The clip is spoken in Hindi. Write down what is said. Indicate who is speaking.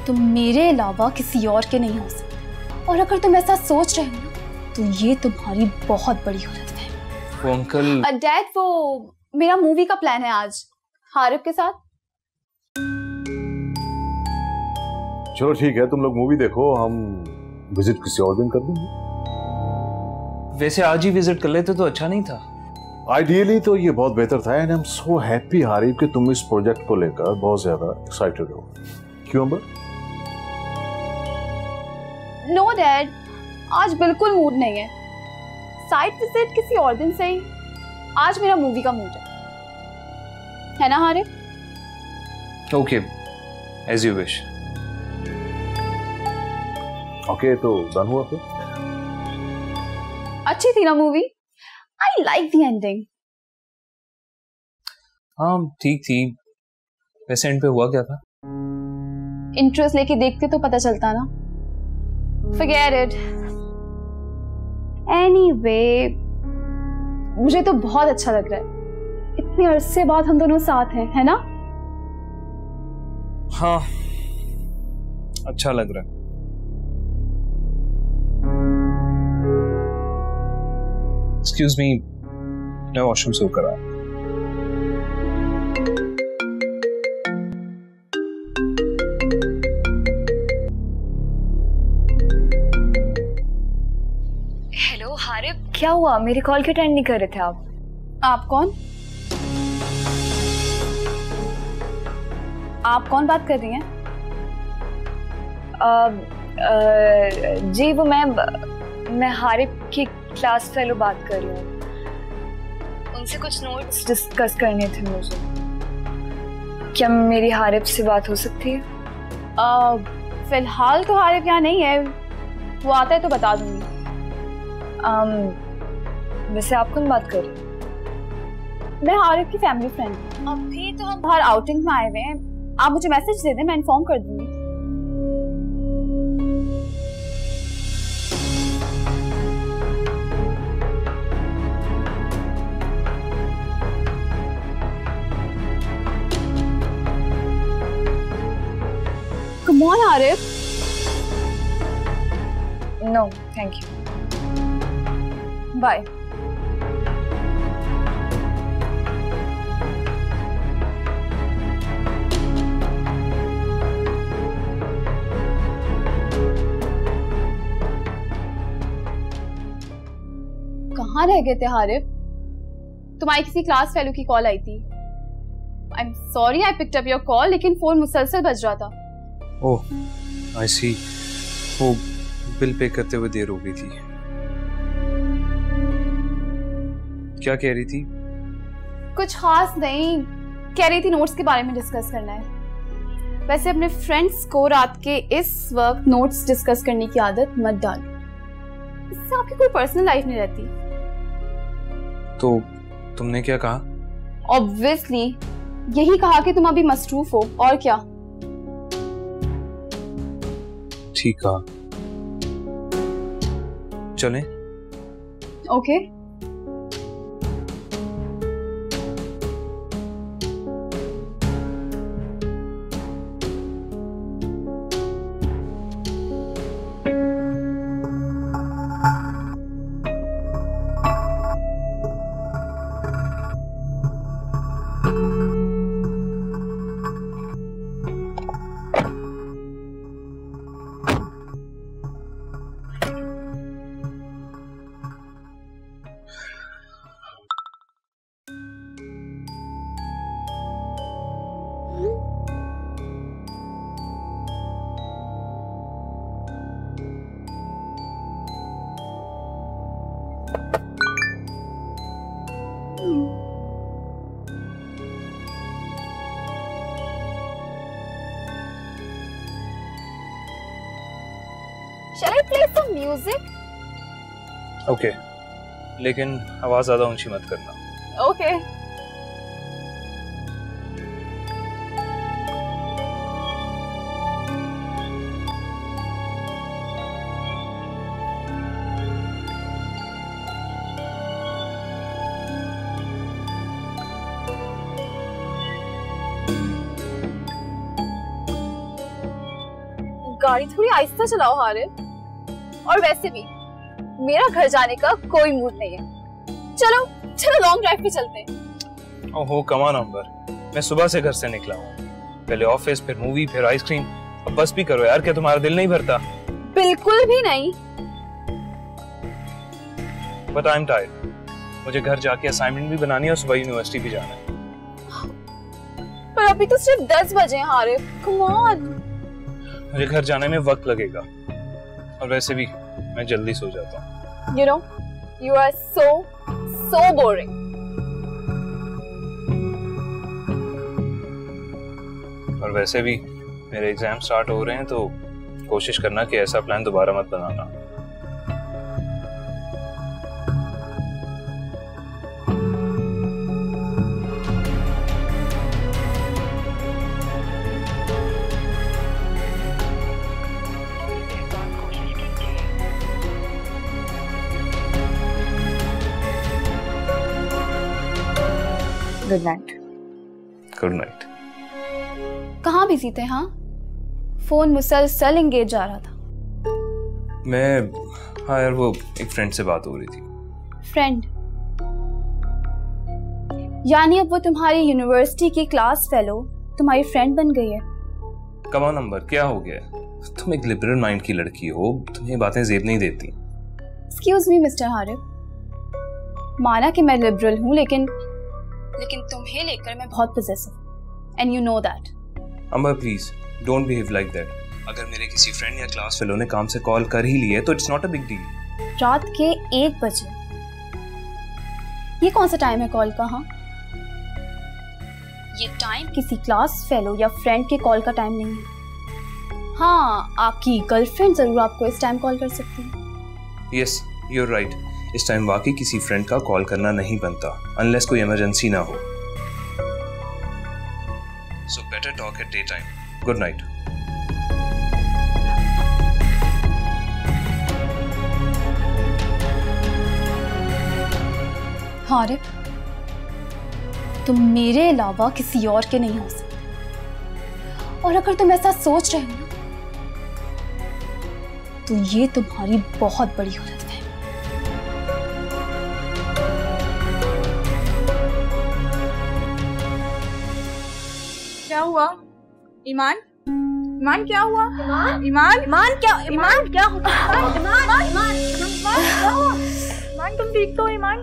Speaker 1: तुम मेरे अलावा किसी और के नहीं हो सकते, और अगर तुम ऐसा सोच रहे हो ना तो ये तुम्हारी बहुत बड़ी गलतफहमी है।
Speaker 2: वो अंकल
Speaker 1: डैड, वो मेरा मूवी का प्लान है आज हारिब के साथ।
Speaker 3: चलो ठीक है, तुम लोग मूवी देखो, हम विजिट किसी और दिन कर देंगे।
Speaker 2: वैसे आज ही विजिट कर लेते तो अच्छा नहीं था?
Speaker 3: आइडियली तो ये बहुत बेहतर था, and I am so happy Harib कि तुम इस प्रोजेक्ट को लेकर बहुत ज्यादा एक्साइटेड हो। क्यों अंबर?
Speaker 1: नो डैड, आज बिल्कुल मूड नहीं है। साइट विजिट किसी और दिन सही, आज मेरा मूवी का मूड है ना Harib?
Speaker 2: Okay, as you wish.
Speaker 3: Okay, तो डन हुआ फिर?
Speaker 1: अच्छी थी ना movie? I like the ending.
Speaker 2: हाँ ठीक थी। वैसे एंड पे हुआ क्या था?
Speaker 1: इंटरेस्ट लेके देखते तो पता चलता ना। Forget it. Anyway, मुझे तो बहुत अच्छा लग रहा है। इतने अरसे बाद हम दोनों साथ हैं, है ना?
Speaker 2: हाँ, अच्छा लग रहा है। एक्सक्यूज मी, मैं वॉशरूम से होकर आया।
Speaker 4: हेलो हारिब, क्या हुआ? मेरी कॉल क्यों अटेंड नहीं कर रहे थे आप?
Speaker 1: आप कौन? आप कौन बात कर रही हैं?
Speaker 4: जी वो मैं हारिब की क्लास फेलो बात कर रही हूँ। उनसे कुछ नोट्स डिस्कस करने थे मुझे। क्या मेरी हारिब से बात हो सकती है?
Speaker 1: फिलहाल तो हारिब यहाँ नहीं है, वो आता है तो बता दूंगी।
Speaker 4: वैसे आप कौन बात कर रही हैं?
Speaker 1: मैं हारिब की फैमिली फ्रेंड हूँ। अभी तो हम बाहर आउटिंग में आए हुए हैं, आप मुझे मैसेज दे दें, मैं इन्फॉर्म कर दूंगी। Come on, Arif.
Speaker 4: No, thank you.
Speaker 1: Bye. कहाँ रह गए थे हारिब? तुम्हारी किसी क्लास फेलो की कॉल आई थी। I am sorry I picked up your call, लेकिन फोन मुसलसल बज रहा था।
Speaker 2: ओह, आई सी। वो बिल पे करते हुए देर हो गई थी। क्या कह रही थी?
Speaker 1: कुछ खास नहीं, कह रही थी नोट्स के बारे में डिस्कस करना है। वैसे अपने फ्रेंड्स को रात के इस वक्त नोट्स डिस्कस करने की आदत मत डालो, इससे आपकी कोई पर्सनल लाइफ नहीं रहती।
Speaker 2: तो तुमने क्या कहा?
Speaker 1: ऑब्वियसली यही कहा कि तुम अभी मसरूफ हो, और क्या।
Speaker 2: ठीक कहा। चलें?
Speaker 1: Okay. Shall I play some music?
Speaker 2: Okay, लेकिन आवाज ज्यादा ऊंची मत करना।
Speaker 1: Okay. गाड़ी थोड़ी आहिस्ता चलाओ हारिफ। और वैसे भी मेरा घर जाने का कोई मूड नहीं है। चलो चलो लॉन्ग ड्राइव पे चलते हैं।
Speaker 2: ओहो कम ऑन अंबर, मैं सुबह से घर से निकला हूँ, पहले ऑफिस फिर मूवी फिर आइसक्रीम, अब बस भी करो यार, क्या तुम्हारा दिल नहीं भरता?
Speaker 1: बिल्कुल भी नहीं।
Speaker 2: बट आई एम टायर्ड, मुझे घर जाके असाइनमेंट भी बनानी है और सुबह यूनिवर्सिटी भी जाना है।
Speaker 1: पर अभी तो सिर्फ 10 बजे हैं हारिफ, कम ऑन।
Speaker 2: मुझे घर जाने में वक्त लगेगा और वैसे भी मैं जल्दी सो जाता हूँ।
Speaker 1: You know, you are so boring.
Speaker 2: और वैसे भी मेरे एग्जाम स्टार्ट हो रहे हैं तो कोशिश करना कि ऐसा प्लान दोबारा मत बनाना।
Speaker 4: Good night.
Speaker 2: Good night.
Speaker 1: कहाँ बिजी थे? हाँ, फोन मुसलसल एंगेज जा रहा था।
Speaker 2: हाँ यार, वो एक फ्रेंड से बात हो रही थी।
Speaker 1: फ्रेंड? यानी अब वो तुम्हारी यूनिवर्सिटी की क्लास फेलो तुम्हारी फ्रेंड बन गई है?
Speaker 2: कम ऑन नंबर, क्या हो गया? तुम एक लिबरल माइंड की लड़की हो, तुम्हें बातें जेब नहीं देती।
Speaker 1: एक्सक्यूज मी मिस्टर हारिफ, माना कि मैं लिबरल हूँ, लेकिन तुम्हें लेकर मैं बहुत possessive, and you know that.
Speaker 2: Ambar please don't behave like that. अगर मेरे किसी फ्रेंड या क्लास फेलो ने काम से कॉल कर ही ली है तो it's not a big deal.
Speaker 1: रात के 1 बजे ये कौन सा टाइम है कॉल का? हाँ, ये टाइम किसी क्लास फेलो या फ्रेंड के कॉल का टाइम नहीं है। हाँ, आपकी गर्लफ्रेंड जरूर आपको इस टाइम कॉल कर सकती है।
Speaker 2: यस यू आर राइट, इस टाइम वाकई किसी फ्रेंड का कॉल करना नहीं बनता अनलेस कोई इमरजेंसी ना हो। So better talk eight day time. Good night.
Speaker 1: Haris, तुम मेरे अलावा किसी और के नहीं हो सकते, और अगर तुम ऐसा सोच रहे हो ना तो ये तुम्हारी बहुत बड़ी गलत है।
Speaker 5: क्या हुआ? ईमान? ईमान क्या हुआ? ईमान क्या हुआ? ईमान तुम ठीक तो हो? ईमान